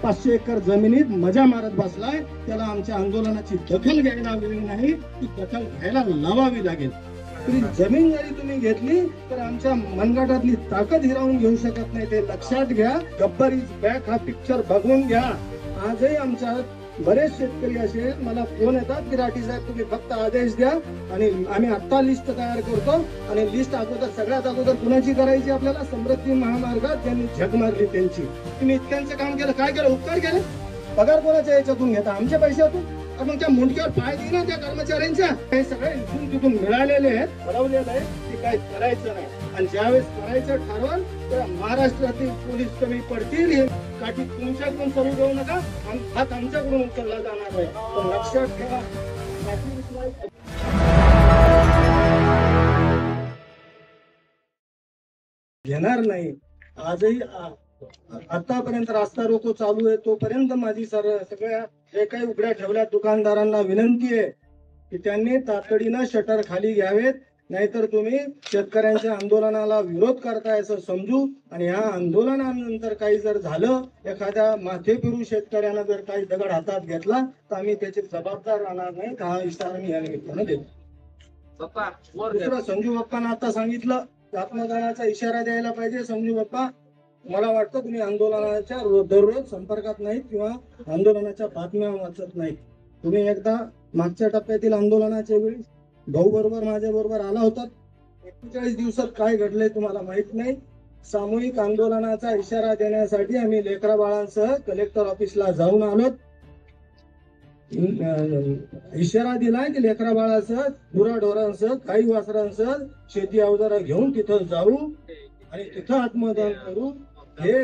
500 acre जमिनीत मजा मारत बसलाय, त्याला आमच्या आंदोलनाची दखल घ्यायला हवी नाही, ती दखल घ्यायला लावावी लागेल. तरी जमीन जरी तुम्ही घेतली तर आमच्या मनगटातली ताकद हिरावून घेऊ शकत नाही, ते लक्षात घ्या. गब्बर इज बॅक हा पिक्चर बघून घ्या. आजही आमच्या बरेच शेतकरी असे मला फोन येतात की राठी साहेब तुम्ही फक्त आदेश द्या आणि आम्ही आता लिस्ट तयार करतो. आणि लिस्ट अगोदर सगळ्यात अगोदर कुणाची करायची आपल्याला? समृद्धी महामार्गात ज्यांनी झक मारली त्यांची. तुम्ही इतक्यांचं काम केलं, काय केलं? उपकार केले. पगार कोणाच्या याच्यातून घेता? आमच्या पैशातून. मग त्या मुंडक्यावर पाय दे ना त्या कर्मचाऱ्यांच्या. हे सगळे इथून तिथून मिळालेले आहेत, ठरवलेलं आहे की काय करायचं नाही. आणि ज्यावेळेस करायचं ठरवलं तर महाराष्ट्रातील पोलीस कमी पडतील. हे काठी तुमच्याकडून चालू देऊ नका, हात आमच्याकडून उचलला जाणार आहे. पण लक्षात ठेवा, घेणार नाही. आजही आतापर्यंत रास्ता रोको चालू आहे, तोपर्यंत माझी सगळ्या जे काही उघड्या ठेवल्या दुकानदारांना विनंती आहे की त्यांनी तातडीनं शटर खाली घ्यावेत, नाहीतर तुम्ही शेतकऱ्यांच्या आंदोलनाला विरोध करताय असं समजू. आणि या आंदोलनानंतर काही जर झालं, एखाद्या माथे फिरू शेतकऱ्यांना जर काही दगड हातात घेतला तर आम्ही त्याचे जबाबदार राहणार नाही. हा इशारा मी या निमित्तानं देतो. दुसरं, संजू बाप्पांना आता सांगितलं आत्मदानाचा इशारा द्यायला पाहिजे. संजू बाप्पा, मला वाटतं तुम्ही आंदोलनाच्या दररोज संपर्कात नाहीत किंवा आंदोलनाच्या बातम्या वाचत नाहीत. तुम्ही एकदा मागच्या टप्प्यातील आंदोलनाच्या वेळी भाऊ बरोबर माझ्या बरोबर आला होता. 41 दिवसात काय घडलंय तुम्हाला माहित नाही. सामूहिक आंदोलनाचा इशारा देण्यासाठी आम्ही लेकरा बाळांसह कलेक्टर ऑफिसला जाऊन आलो. इशारा दिलाय की लेकरा बाळासह गुराढोरांसह काही वासरांसह शेती अवजारं घेऊन तिथं जाऊ आणि तिथं आत्मदान करू. हे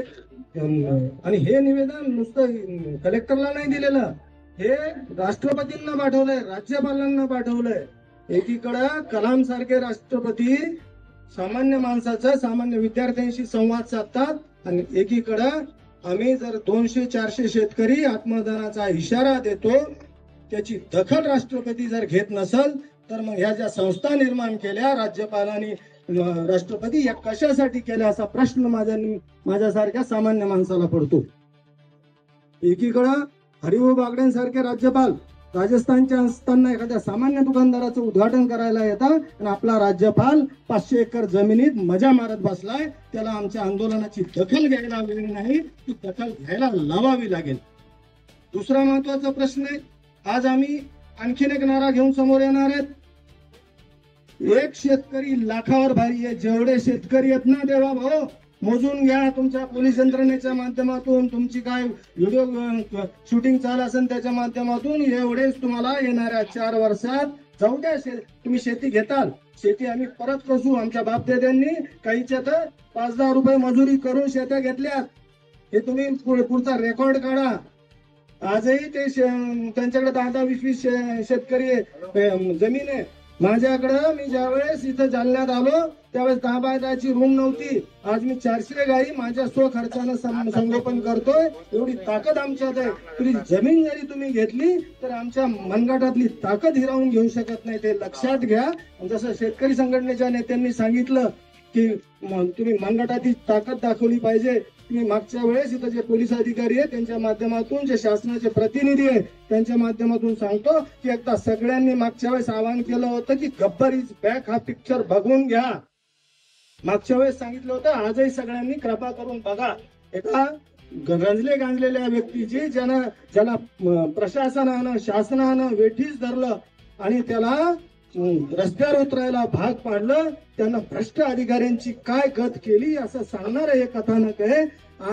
आणि हे निवेदन नुसतं कलेक्टरला नाही दिलेलं, हे राष्ट्रपतींना पाठवलंय, राज्यपालांना पाठवलंय. एकीकडं कलाम सारखे राष्ट्रपती सामान्य माणसाचा, सामान्य विद्यार्थ्यांशी संवाद साधतात आणि एकीकडं आम्ही जर 200-400 शेतकरी आत्मदानाचा इशारा देतो, त्याची दखल राष्ट्रपती जर घेत नसल तर मग ह्या ज्या संस्था निर्माण केल्या राज्यपालांनी, राष्ट्रपती, या कशासाठी केल्या असा प्रश्न माझ्यासारख्या सामान्य माणसाला पडतो. एकीकडं हरिभाऊ बागडेंसारखे राज्यपाल राजस्थानच्या असताना एखाद्या सामान्य दुकानदाराचं उद्घाटन करायला येतात आणि आपला राज्यपाल 500 एकर जमिनीत मजा मारत बसलाय, त्याला आमच्या आंदोलनाची दखल घ्यायला हवी नाही, ती दखल घ्यायला लावावी लागेल. दुसरा महत्वाचा प्रश्न आहे, आज आम्ही आणखीन एक नारा घेऊन समोर येणार आहेत. एक शेतकरी लाखावर भारी आहे. जेवढे शेतकरी आहेत ना देवा भाऊ, मोजून घ्या तुमच्या पोलीस यंत्रणेच्या माध्यमातून, तुमची काय व्हिडिओ शूटिंग चालू असेल त्याच्या माध्यमातून, एवढेच तुम्हाला येणाऱ्या 4 वर्षात जाऊ द्या. तुम्ही शेती घेताल, शेती आम्ही परत कसू. आमच्या बापदाद्यांनी काहीच्या तर 5-10 रुपये मजुरी करून शेत्या घेतल्यात. हे तुम्ही पुढचा रेकॉर्ड काढा. आजही ते त्यांच्याकडे 10-20 शेतकरी जमीन आहे. माझ्याकडं मी ज्यावेळेस इथं जालन्यात आलो त्यावेळेस 10 बाय 10ची रूम नव्हती. आज मी 400 गाई माझ्या स्वखर्चानं संगोपन करतोय. एवढी ताकद आमच्यात आहे. तरी जमीन जरी तुम्ही घेतली तर आमच्या मनगटातली ताकद हिरावून घेऊ शकत नाही, ते लक्षात घ्या. जसं शेतकरी संघटनेच्या नेत्यांनी सांगितलं की तुम्ही मनगटाची ताकद दाखवली पाहिजे. तुम्ही मागच्या वेळेस इथं जे पोलीस अधिकारी आहेत त्यांच्या माध्यमातून, जे शासनाचे प्रतिनिधी आहेत त्यांच्या माध्यमातून सांगतो की एकदा सगळ्यांनी मागच्या वेळेस आवाहन केलं होतं की गब्बर इज बॅक हा पिक्चर बघून घ्या. मागच्या वेळेस सांगितलं होतं, आजही सगळ्यांनी कृपा करून बघा. एका गांजलेल्या व्यक्तीची ज्याला प्रशासनानं, शासनानं वेठीस धरलं आणि त्याला रस्त्यावर उतरायला भाग पाडलं, त्यांना भ्रष्ट अधिकाऱ्यांची काय गत केली असं सांगणारं हे कथानक आहे.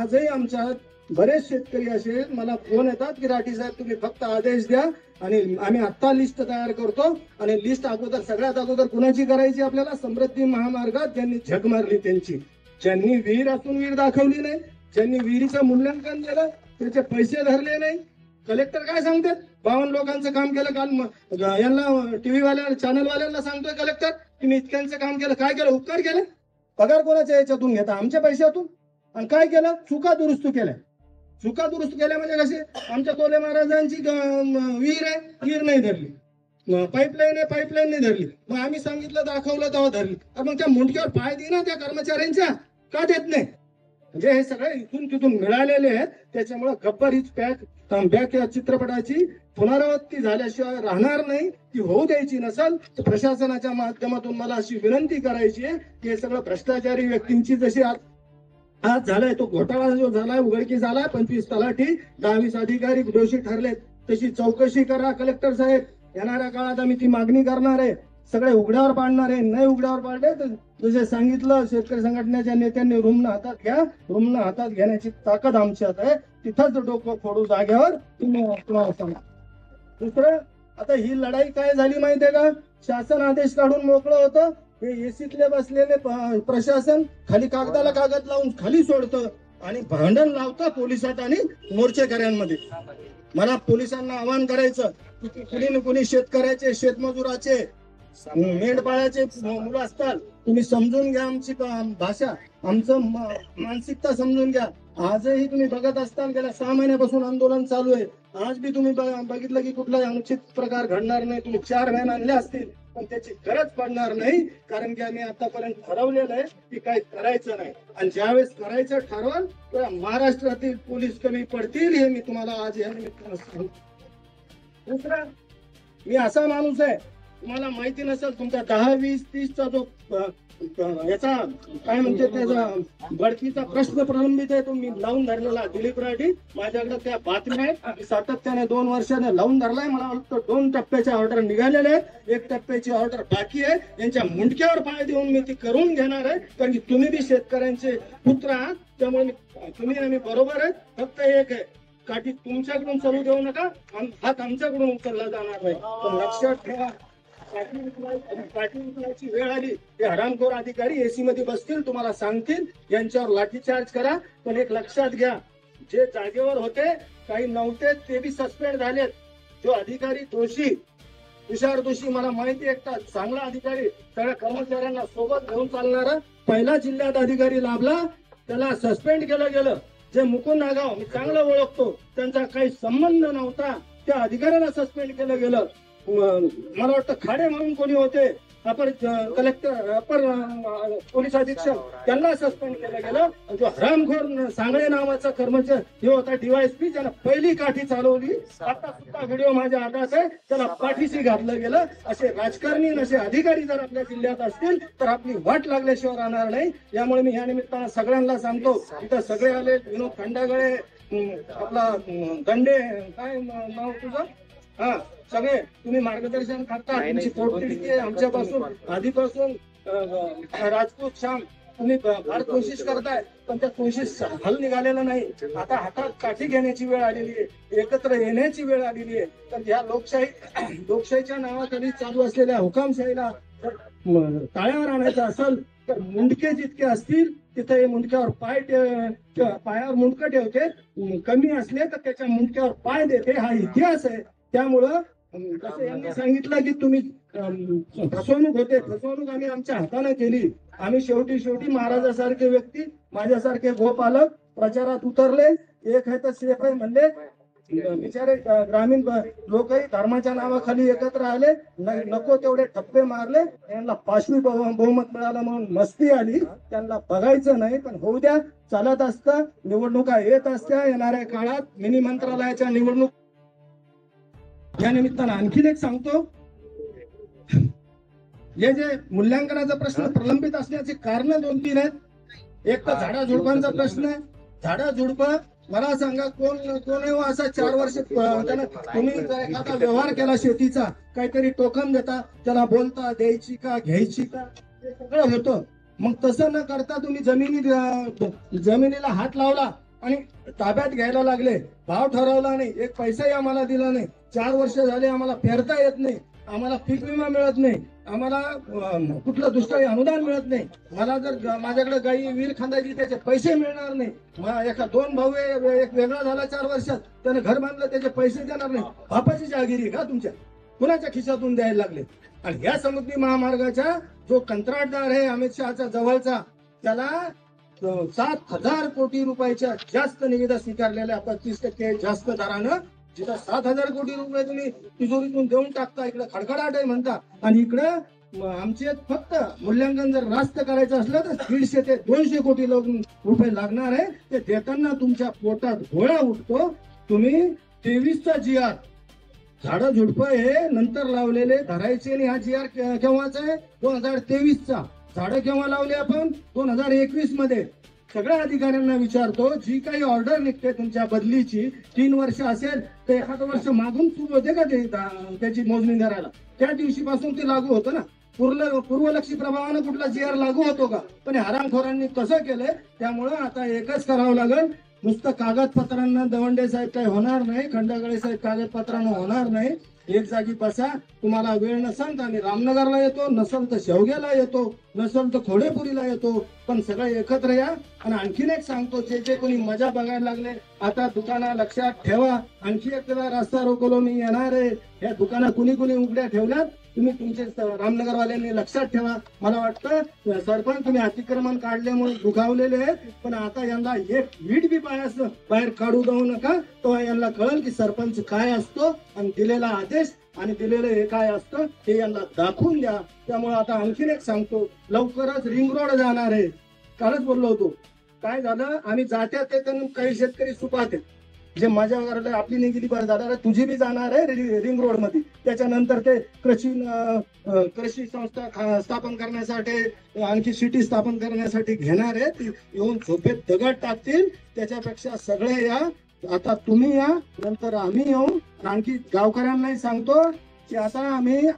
आजही आमच्या बरेच शेतकरी असे मला फोन येतात की राठी साहेब तुम्ही फक्त आदेश द्या आणि आम्ही आता लिस्ट तयार करतो. आणि लिस्ट अगोदर सगळ्यात अगोदर कुणाची करायची आपल्याला? समृद्धी महामार्गात ज्यांनी झक मारली त्यांची. ज्यांनी विहीर असून विहीर दाखवली नाही, ज्यांनी विहिरीचं मूल्यांकन केलं त्याचे पैसे धरले नाही. कलेक्टर काय सांगतात? 52 लोकांचं काम केलं. काल यांना टीव्ही वाल्या चॅनल वाल्यांना सांगतोय कलेक्टर तुम्ही इतक्यांचं काम केलं, काय केलं? उपकार केले. पगार कोणाच्या याच्यातून घेता? आमच्या पैशातून. आणि काय केलं? चुका दुरुस्त केल्या. चुका दुरुस्त केल्या म्हणजे कसे? आमच्या तोले महाराजांची विहीर आहे, विहीर नाही धरली. पाईपलाईन आहे, पाईपलाईन नाही धरली. मग आम्ही सांगितलं, दाखवलं तेव्हा धरली. मग त्या मुंडक्यावर पाय दे ना त्या कर्मचाऱ्यांच्या, का देत नाही? म्हणजे हे सगळे इथून तिथून मिळालेले आहेत. त्याच्यामुळे गब्बर इज बॅक या चित्रपटाची पुनरावृत्ती झाल्याशिवाय राहणार नाही. ती होऊ द्यायची नसेल तर प्रशासनाच्या माध्यमातून मला अशी विनंती करायची आहे की हे सगळं भ्रष्टाचारी व्यक्तींची जशी आज झालाय तो घोटाळा जो झालाय उघडकीस झालाय 25 तलाठी 10-20 अधिकारी दोषी ठरलेत तशी चौकशी करा कलेक्टर साहेब. येणाऱ्या काळात आम्ही ती मागणी करणार आहे. सगळे उघड्यावर पाडणार आहे. नाही उघड्यावर पाडले तर जसे सांगितलं शेतकरी संघटनेच्या नेत्यांनी रुमनं हातात घ्या. रुमनं हातात घेण्याची ताकद आमच्यात आहे. तिथंच डोकं फोडू जाग्यावर तुम्हाला सांगा. दुसरं आता ही लढाई काय झाली माहितीये का? शासन आदेश काढून मोकळं होतं. हे एसीतले बसलेले प्रशासन खाली कागदाला कागद लावून खाली सोडतं आणि भांडण लावतं पोलिसात आणि मोर्चेकऱ्यांमध्ये. मला पोलिसांना आवाहन करायचं की कुणी ना कुणी शेतकऱ्याचे शेतमजुराचे मेंढपाळाचे मुलं असतात. तुम्ही समजून घ्या आमची भाषा आमचं मानसिकता समजून घ्या. आजही तुम्ही बघत असताना गेल्या 6 महिन्यापासून आंदोलन चालू आहे. आज बी तुम्ही बघितलं की कुठलाही अनुचित प्रकार घडणार नाही. तुम्ही 4 व्हॅन आणल्या असतील पण त्याची गरज पडणार नाही. कारण की आम्ही आतापर्यंत ठरवलेलं आहे की काही करायचं नाही. आणि ज्यावेळेस करायचं ठरवलं तर महाराष्ट्रातील पोलीस कमी पडतील हे मी तुम्हाला आज या निमित्तानं सांगतो. दुसरं मी असा माणूस आहे तुम्हाला माहिती नसेल तुमचा 10, 20, 30चा जो याचा काय म्हणते त्याचा बढतीचा प्रश्न प्रलंबित आहे तो मी लावून धरलेला. दिलीप राठी माझ्याकडे त्या बातम्या आहेत. सातत्याने 2 वर्षाने लावून धरलाय. मला वाटतं 2 टप्प्याच्या ऑर्डर निघालेल्या आहेत. 1 टप्प्याची ऑर्डर बाकी आहे. यांच्या मुंडक्यावर पाय देऊन मी ती करून घेणार आहे. कारण की तुम्ही बी शेतकऱ्यांचे पुत्र आहात. त्यामुळे तुम्ही आम्ही बरोबर आहे. फक्त एक आहे काठी तुमच्याकडून चालू देऊ नका. हात आमच्याकडून उचलला जाणार नाही. पण लक्षात ठेवा काठी उचलायची वेळ आली ते हरामखोर अधिकारी एसी मध्ये बसतील तुम्हाला सांगतील यांच्यावर लाठीचार्ज करा. पण एक लक्षात घ्या जे जागेवर होते काही नव्हते ते बी सस्पेंड झालेत. जो अधिकारी दोषी तुषार दोषी मला माहिती एकटा चांगला अधिकारी सगळ्या कर्मचाऱ्यांना सोबत घेऊन चालणारा पहिला जिल्ह्यात अधिकारी लाभला त्याला सस्पेंड केलं गेलं. जे मुकुंद नागाव मी चांगलं ओळखतो त्यांचा काही संबंध नव्हता त्या अधिकाऱ्याला सस्पेंड केलं गेलं. मला वाटतं खाडे म्हणून कोणी होते अपर कलेक्टर अपर पोलीस अधीक्षक त्यांना सस्पेंड केलं गेलं. जो हरामखोर सांगळे नावाचा कर्मचारी हे होता डीवायएसपी ज्याला पहिली काठी चालवली आता सुद्धा व्हिडिओ माझ्या हातात आहे त्याला पाठीशी घातलं गेलं. असे राजकारणी असे अधिकारी जर आपल्या जिल्ह्यात असतील तर आपली वाट लागल्याशिवाय राहणार नाही. यामुळे मी या निमित्तानं सगळ्यांना सांगतो इथं सगळे आले विनोद खंडागळे आपला दंडे काय नाव तुझं हा सगळे तुम्ही मार्गदर्शन करता. तुमची पोटतिडकी आहे आमच्यापासून आधीपासून राजपूत श्याम तुम्ही फार कोशिश करताय पण त्या कोशिश हल निघालेलं नाही. आता हातात काठी घेण्याची वेळ आलेली आहे. एकत्र येण्याची वेळ आलेली आहे. तर या लोकशाहीच्या नावाखाली चालू असलेल्या हुकामशाहीला टाळ्यावर आणायचं असेल तर मुंडके जितके असतील तिथे हे मुंडक्यावर पायावर मुंडकं ठेवते. कमी असले तर त्याच्या मुंडक्यावर पाय देते. हा इतिहास आहे. त्यामुळं जसं यांनी सांगितलं की तुम्ही फसवणूक होते फसवणूक आम्ही आमच्या हाताने केली. आम्ही शेवटी महाराजासारखे व्यक्ती माझ्यासारखे गोपालक प्रचारात उतरले. एक आहे तर सेफ आहे म्हणले बिचारे ग्रामीण लोकही धर्माच्या नावाखाली एकत्र आले. नको तेवढे ठप्पे मारले. यांना 5वी बहुमत मिळालं म्हणून मस्ती आली. त्यांना बघायचं नाही पण होऊ द्या. चालत असतं निवडणुका येत असत्या. येणाऱ्या काळात मिनी मंत्रालयाच्या निवडणूक या निमित्तानं आणखीन एक सांगतो हे जे मूल्यांकनाचा प्रश्न प्रलंबित असण्याची कारण 2-3 आहेत. एक तर झाडाझुडपांचा प्रश्न आहे. झाडाझुडपं मला सांगा कोण असा 4 वर्ष तुम्ही जर एखादा व्यवहार केला शेतीचा काहीतरी टोकन देता त्याला बोलता द्यायची का घ्यायची का ते सगळं होतं. मग तसं न करता तुम्ही जमिनीला हात लावला आणि ताब्यात घ्यायला लागले. भाव ठरवला नाही. एक पैसाही आम्हाला दिला नाही. 4 वर्ष झाले आम्हाला फेरता येत नाही. आम्हाला पीक विमा मिळत नाही. आम्हाला कुठलं दुष्काळी अनुदान मिळत नाही. मला जर माझ्याकडे गाई विहीर खांदायची त्याचे पैसे मिळणार नाही. एका 2 भाऊ एक वेगळा झाला 4 वर्षात त्याने घर बांधलं त्याचे पैसे देणार नाही. बापाची जहागिरी का तुमच्या कुणाच्या खिशातून द्यायला लागले. आणि या समुद्री महामार्गाचा जो कंत्राटदार आहे अमित शहाचा जवळचा त्याला 7,000 कोटी रुपयाच्या जास्त निविदा स्वीकारलेल्या 35% जास्त दरानं. जिथं 7,000 कोटी रुपये तुम्ही तिजोरीतून देऊन टाकता इकडे खडखडाट आहे म्हणता आणि इकडे आमचे फक्त मूल्यांकन जर रास्त करायचं असलं तर 150 ते 200 कोटी रुपये लागणार आहे. ते देताना तुमच्या पोटात घोळा उठतो. तुम्ही 23चा GR झाडं झुडपं हे नंतर लावलेले धरायचे आणि हा GR केव्हाचा आहे? 2023चा. झाडं केव्हा लावले आपण? 2021 मध्ये. सगळ्या अधिकाऱ्यांना विचारतो, जी काही ऑर्डर निघते तुमच्या बदलीची 3 वर्ष असेल तर एखादं वर्ष मागून सुरू होते का ते त्याची मोजणी करायला? त्या दिवशीपासून ते लागू होतं ना. पूर्वलक्षी प्रभावानं कुठला GR लागू होतो का? पण हरामखोरांनी कसं केलंय. त्यामुळं आता एकच करावं लागेल, नुसतं कागदपत्रांना दवंडे साहेब काही होणार नाही, खंडागळे साहेब कागदपत्रांना होणार नाही. एक जागी बसा. तुम्हाला वेळ नसेल तर आम्ही रामनगरला येतो, नसेल तर शेवग्याला येतो, नसेल तर खोडेपुरीला येतो, पण सगळे एकत्र या. आणि आणखीन एक सांगतो, जे कोणी मजा बघायला लागले आता दुकाना लक्षात ठेवा. आणखी एक रस्ता रोको मी येणार आहे. या दुकाना कुणी उघड्या ठेवल्यात तुम्ही तुमचे रामनगरवाल्यांनी लक्षात ठेवा. मला वाटतं सरपंच तुम्ही अतिक्रमण काढल्यामुळे दुखावलेले आहेत, पण आता यांना एक वीट बी बाहेर काढू देऊ नका. तो यांना कळेल की सरपंच काय असतो आणि दिलेला आदेश आणि दिलेलं हे काय असतं हे यांना दाखवून द्या. त्यामुळे आता आणखीन एक सांगतो, लवकरच रिंग रोड जाणार आहे. कालच बोललो होतो. काय झालं, आम्ही जात्यात ते काही शेतकरी सुपात आहेत, जे माझ्या घराला आपली निघिली बरं झालं, तुझी बी जाणार आहे रिंग रोड मध्ये. त्याच्यानंतर ते कृषी संस्था स्थापन करण्यासाठी, आणखी सिटी स्थापन करण्यासाठी घेणार आहेत. येऊन झोपेत दगड टाकतील. त्याच्यापेक्षा सगळे या. आता तुम्ही या, नंतर आम्ही येऊ. आणखी गावकऱ्यांनाही सांगतो की आता आम्ही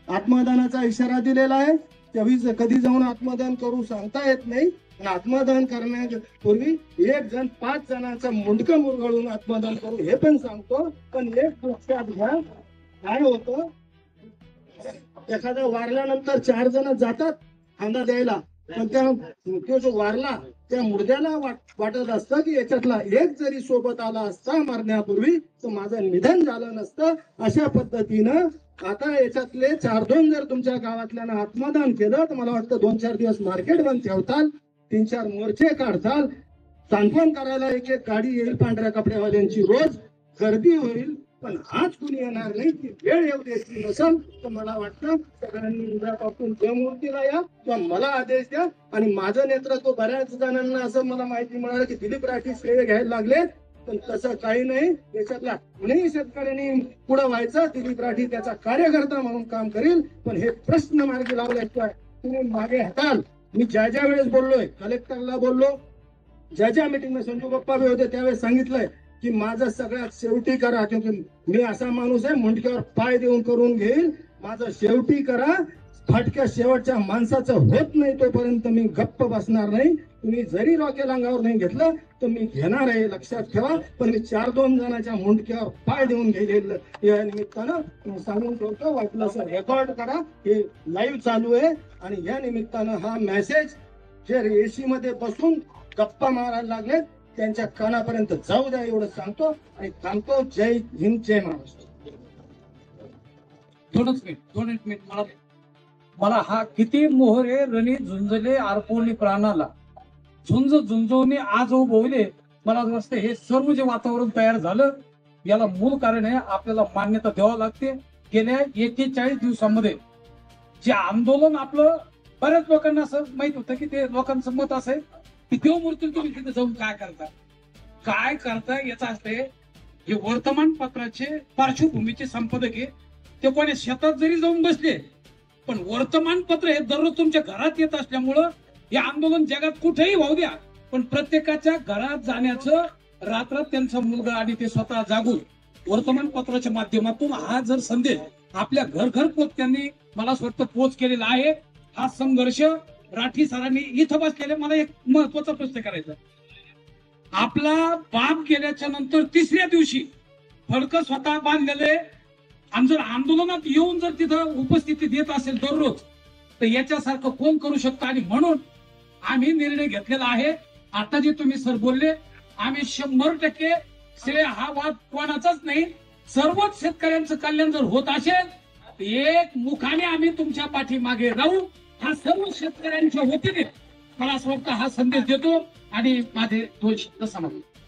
आत्मदानाचा इशारा दिलेला आहे. त्यावेळी कधी जाऊन आत्मदान करू सांगता येत नाही. आत्मदान करण्यापूर्वी एक जण 5 जणांचं मुंडकं मुरगळून आत्मदान करू हे पण सांगतो. पण एक लक्षात घ्या, काय होतं, एखादा वारल्यानंतर 4 जण जातात खांदा द्यायला, पण तो जो वारला त्या मुर्द्याला वाटत असतं की याच्यातला एक जरी सोबत आला असता मरण्यापूर्वी तर माझं निधन झालं नसतं. अशा पद्धतीनं आता याच्यातले 4-2 जर तुमच्या गावातल्यानं आत्मदान केलं तर मला वाटतं 2-4 दिवस मार्केट बंद ठेवताल, 3-4 मोर्चे काढताल, सांत्वन करायला एक गाडी येईल पांढऱ्या कपड्यावाल्यांची, रोज गर्दी होईल. पण आज कुणी येणार नाही. ती वेळ येऊ द्यायची नसेल तर मला वाटतं सगळ्यांनी उद्यापासून देवमूर्तीला या किंवा मला आदेश द्या. आणि माझं नेतृत्व बऱ्याच जणांना असं मला माहिती मिळालं की दिलीप राठी श्रेय घ्यायला लागले, पण तसं काही नाही. याच्यातला कुणीही शेतकऱ्यांनी पुढे व्हायचं, दिलीप राठी त्याचा कार्यकर्ता म्हणून काम करील. पण हे प्रश्न मार्गी लावल्याशिवाय तुम्ही मागे हटाल. मी ज्या वेळेस बोललोय, कलेक्टरला बोललो, ज्या मीटिंगला संजू बाप्पा बी होते त्यावेळेस सांगितलंय की माझं सगळ्यात शेवटी करा. मी असा माणूस आहे मुंडक्यावर पाय देऊन करून घेईल. माझं शेवटी करा. फाटक्या शेवटच्या माणसाचं होत नाही तोपर्यंत मी गप्प बसणार नाही. तुम्ही जरी रॉकेल अंगावर नाही घेतलं तर मी घेणार आहे, लक्षात ठेवा. पण मी 4-2 जणांच्या मुंडक्यावर पाय देऊन घेईल. या निमित्तानं सांगून ठेवतो, वाटलं सर रेकॉर्ड करा, हे लाईव्ह चालू आहे. आणि या निमित्तानं हा मेसेज जे एसी मध्ये बसून गप्पा मारायला लागले त्यांच्या कानापर्यंत जाऊ द्या, एवढं सांगतो आणि सांगतो. जय हिंद, जय महाराष्ट्र. 2 मिनिट मला हा किती मोहरे रणी झुंजले आरपोली प्राणाला, झुंज झुंजवणे आज उभवले. मला वाटतं हे सर्व जे वातावरण तयार झालं याला मूळ कारण आहे आपल्याला मान्यता द्यावं लागते. गेल्या 41 दिवसांमध्ये जे आंदोलन आपलं, बऱ्याच लोकांना असं माहित होतं की ते लोकांचं मत असं आहे की देवमूर्ती तुम्ही तिथे जाऊन काय करता याचा असते. हे वर्तमानपत्राचे पार्श्वभूमीचे संपादक आहे, ते कोणी शेतात जरी जाऊन बसले पण वर्तमानपत्र हे दररोज तुमच्या घरात येत असल्यामुळं हे आंदोलन जगात कुठेही वाहू द्या, पण प्रत्येकाच्या घरात जाण्याचं रात्रात त्यांचा मुलगा आणि ते स्वतः जागून वर्तमानपत्राच्या माध्यमातून हा जर संदेश आपल्या घर पोच त्यांनी मला असं वाटतं पोच केलेला आहे. हा संघर्ष राठी सरांनी इथं बसलेले. मला एक महत्वाचा प्रश्न करायचा, आपला बाप गेल्याच्या नंतर 3ऱ्या दिवशी फडकं स्वतः बांधलेले आणि जर आंदोलनात येऊन जर तिथं उपस्थिती देत असेल दररोज तर याच्यासारखं कोण करू शकतं. आणि म्हणून आम्ही निर्णय घेतलेला आहे. आता जे तुम्ही सर बोलले, आम्ही 100% श्रेय हा वाद कोणाचाच नाही. सर्वच शेतकऱ्यांचं कल्याण जर होत असेल एक मुखाने आम्ही तुमच्या पाठीमागे राहू. हा सर्व शेतकऱ्यांच्या वतीने मला असं वाटतं हा संदेश देतो आणि माझे 2 शब्द समाप्त.